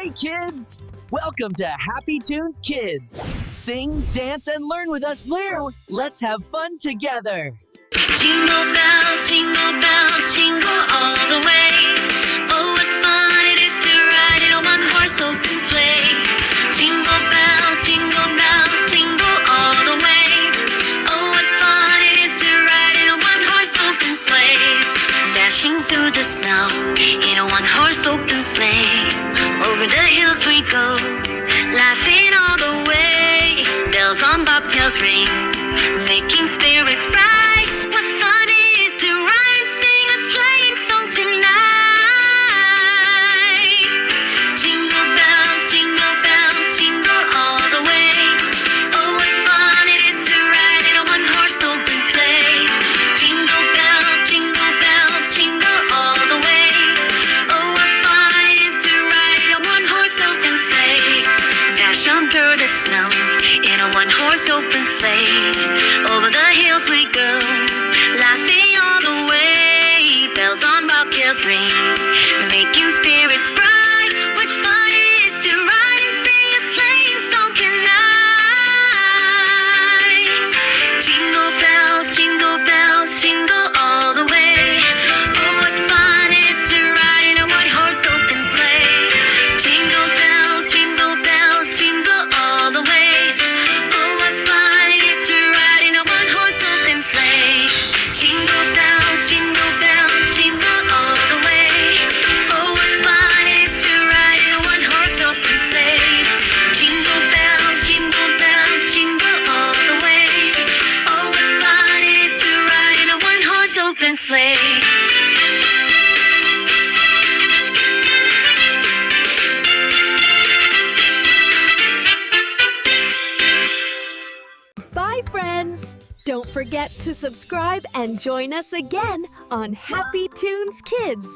Hey kids! Welcome to Happy Tunes Kids. Sing, dance, and learn with us now. Let's have fun together. Jingle bells, jingle all the way. Oh, what fun it is to ride in a one-horse open sleigh. Jingle bells, jingle all the way. Oh, what fun it is to ride in a one-horse open sleigh. Dashing through the snow in a one-horse open sleigh. Over the hills we go, laughing all the way. Bells on bobtails ring, making spirits bright. What fun it is to ride and sing a sleighing song tonight. Jingle bells, jingle all the way. Oh, what fun it is to ride in a one-horse open sleigh. Jingle bells, jingle all the way. Oh, what fun it is to ride in a one-horse open sleigh. Dash on through the snow in a one-horse open sleigh. Over the hills we go, laughing all the way. Bells on bobtails ring, making spirits bright. What fun it is to ride and sing a sleighing song tonight. Jingle bells, jingle all the way. Oh, what fun it is to ride in a one-horse open sleigh. Jingle bells, jingle all the way. Oh, what fun it is to ride in a one-horse open sleigh. Jingle bells, jingle all the way. Oh, what fun it is to ride in a one-horse open sleigh. Jingle bells, jingle all the way. Oh, what fun it is to ride in a one-horse open sleigh. Bye, friends! Don't forget to subscribe and join us again on Happy Tunes Kids.